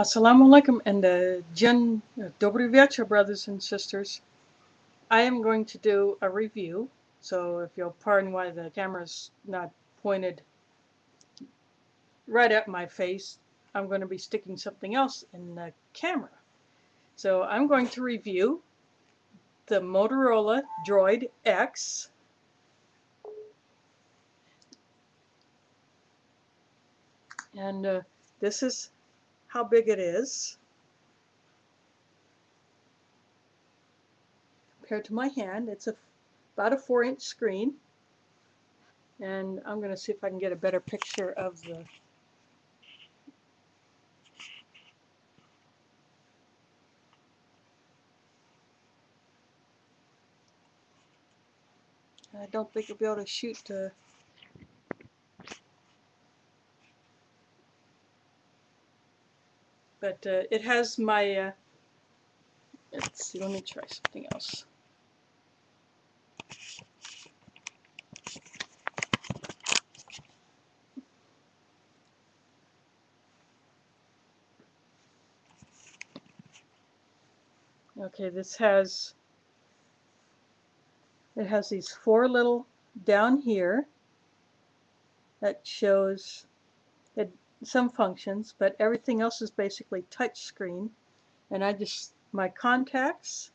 Assalamu alaikum and Jen Dobry Večer, brothers and sisters. I am going to do a review, so if you'll pardon why the camera's not pointed right at my face, I'm going to be sticking something else in the camera. So I'm going to review the Motorola DroidX. And this is how big it is compared to my hand. It's about a 4-inch screen. And I'm going to see if I can get a better picture of the I don't think I'll be able to shoot but it has my let's see, let me try something else. Okay, it has these 4 little down here that shows it, some functions, but everything else is basically touch screen. And my contacts,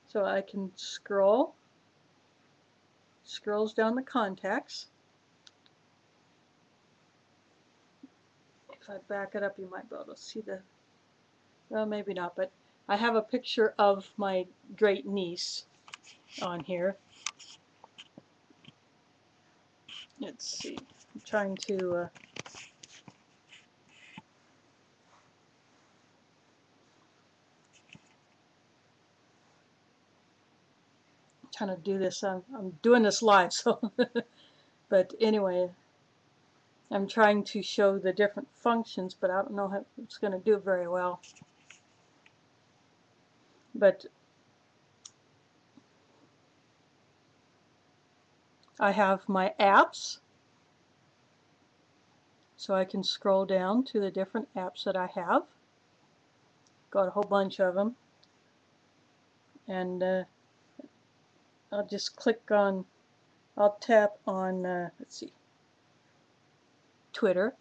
so I can scrolls down the contacts. If I back it up, you might be able to see well, maybe not, but I have a picture of my great niece on here. Let's see, I'm trying to do this. I'm doing this live, so but anyway, I'm trying to show the different functions, but I don't know how it's going to do very well. But I have my apps, so I can scroll down to the different apps that I have. Got a whole bunch of them, and I'll just I'll tap on, let's see, Twitter.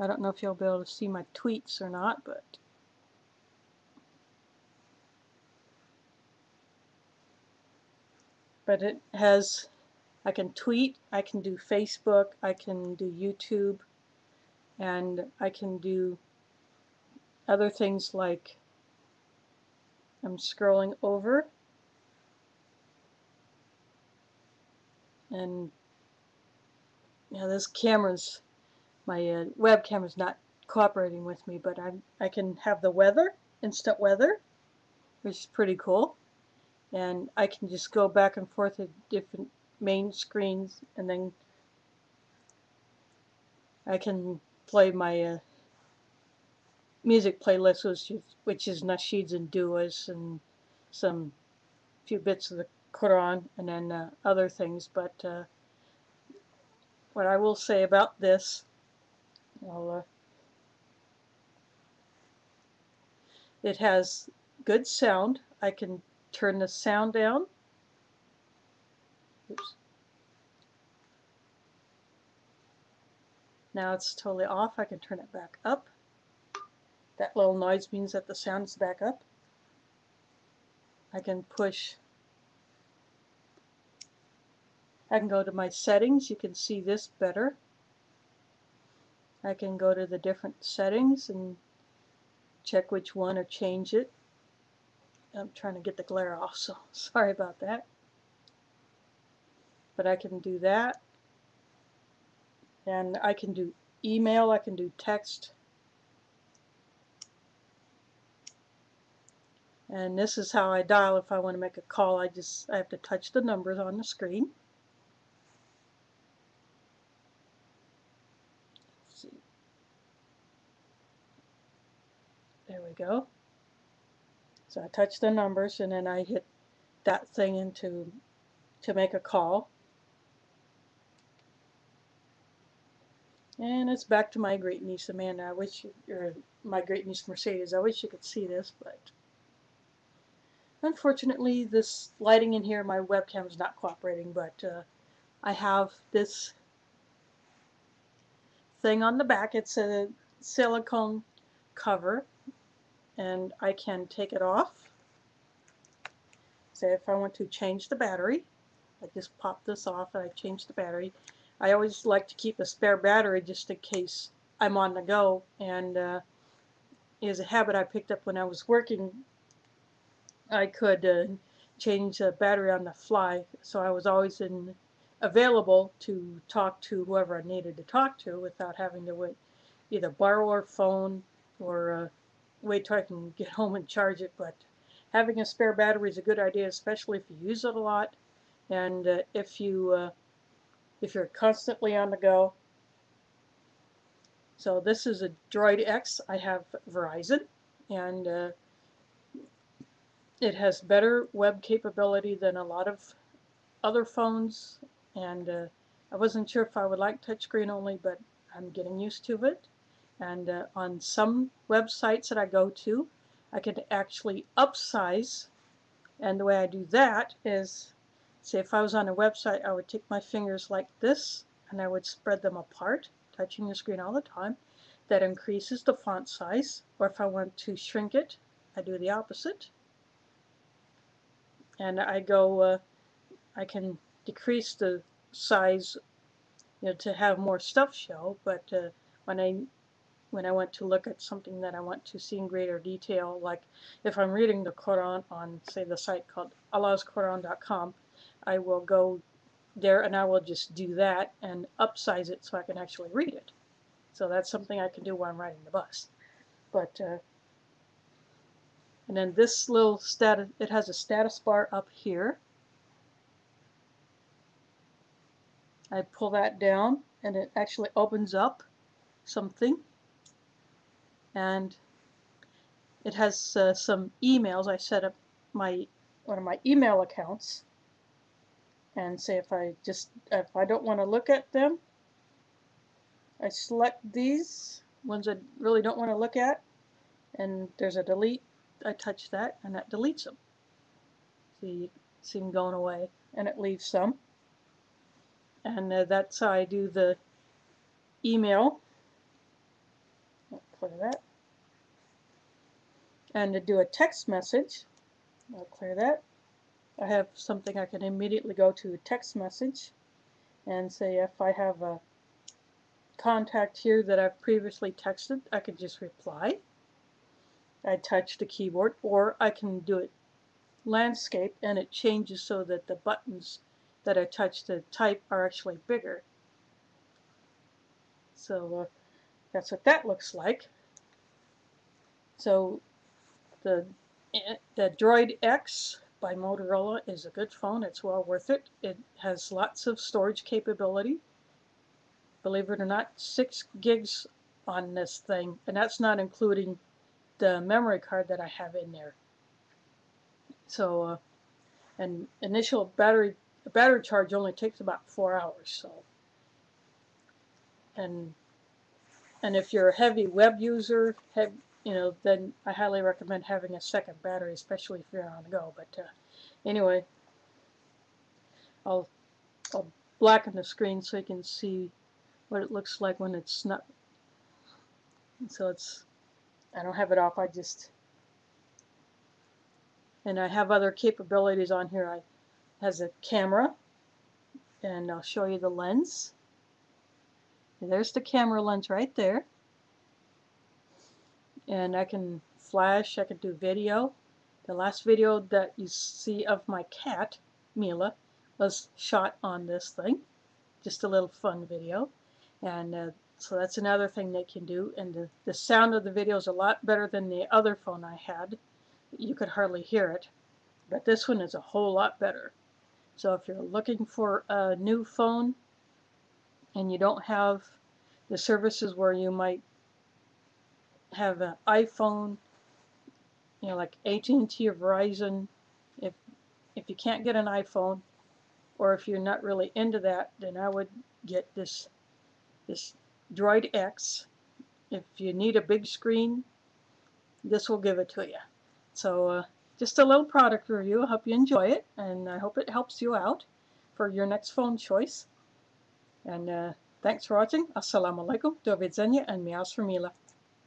I don't know if you'll be able to see my tweets or not, but it has, I can tweet, I can do Facebook, I can do YouTube, and I can do other things like I'm scrolling over, and this camera's, my web camera's not cooperating with me, but I can have the weather, instant weather, which is pretty cool, and I can just go back and forth to different main screens, and then I can play my music playlist, which is nasheeds and duas and some few bits of the Quran, and then other things. But what I will say about this, it has good sound. I can turn the sound down. Oops. Now it's totally off. I can turn it back up. That little noise means that the sound is back up. I can go to my settings. You can see this better. I can go to the different settings and check which one or change it. I'm trying to get the glare off, so sorry about that. But I can do that. And I can do email, I can do text. And this is how I dial if I want to make a call. I have to touch the numbers on the screen. Let's see. There we go. So I touch the numbers, and then I hit that thing to make a call. And it's back to my great niece Amanda. I wish, or my great niece Mercedes. I wish you could see this, but unfortunately, this lighting in here, my webcam is not cooperating. But I have this thing on the back. It's a silicone cover, and I can take it off. Say if I want to change the battery, I just pop this off and I change the battery. I always like to keep a spare battery just in case I'm on the go, and it is a habit I picked up when I was working. I could change the battery on the fly, so I was always available to talk to whoever I needed to talk to without having to wait, either borrow a phone or wait till I can get home and charge it. But having a spare battery is a good idea, especially if you use it a lot, and if you're constantly on the go. So this is a DroidX. I have Verizon, and it has better web capability than a lot of other phones, and I wasn't sure if I would like touchscreen only, but I'm getting used to it. And on some websites that I go to, I can actually upsize, and the way I do that is, say if I was on a website, I would take my fingers like this and I would spread them apart, touching the screen all the time. That increases the font size. Or if I want to shrink it, I do the opposite. And I can decrease the size, to have more stuff show. But when I want to look at something that I want to see in greater detail, like if I'm reading the Quran on, say, the site called allahsquran.com, I will go there and I will just do that and upsize it so I can actually read it. So that's something I can do while I'm riding the bus. But and then this little status, it has a status bar up here. I pull that down and it actually opens up something, and it has some emails. I set up one of my email accounts, and say if I don't want to look at them, I select these ones I really don't want to look at, and there's a delete. I touch that and that deletes them. So you see them going away, and it leaves some. And that's how I do the email. I'll clear that. And to do a text message, I'll clear that. I have something I can immediately go to a text message and say if I have a contact here that I've previously texted, I can just reply. I touch the keyboard, or I can do it landscape and it changes so that the buttons that I touch to type are actually bigger. So that's what that looks like. So the DroidX by Motorola is a good phone. It's well worth it. It has lots of storage capability. Believe it or not, 6 gigs on this thing, and that's not including the memory card that I have in there. So an initial battery charge only takes about 4 hours. So and if you're a heavy web user, then I highly recommend having a second battery, especially if you're on the go. But anyway, I'll blacken the screen so you can see what it looks like when it's not. So I don't have it off. And I have other capabilities on here. It has a camera, and I'll show you the lens. And there's the camera lens right there. And I can flash, I can do video. The last video that you see of my cat, Mila, was shot on this thing. Just a little fun video. And so that's another thing they can do. And the sound of the video is a lot better than the other phone I had. You could hardly hear it. But this one is a whole lot better. So if you're looking for a new phone and you don't have the services where you might have an iPhone, like AT&T or Verizon, if you can't get an iPhone, or if you're not really into that, then I would get this DroidX. If you need a big screen, this will give it to you. So just a little product review. I hope you enjoy it, and I hope it helps you out for your next phone choice. And thanks for watching. Assalamu alaikum, do widzenia, and miaus for Mila.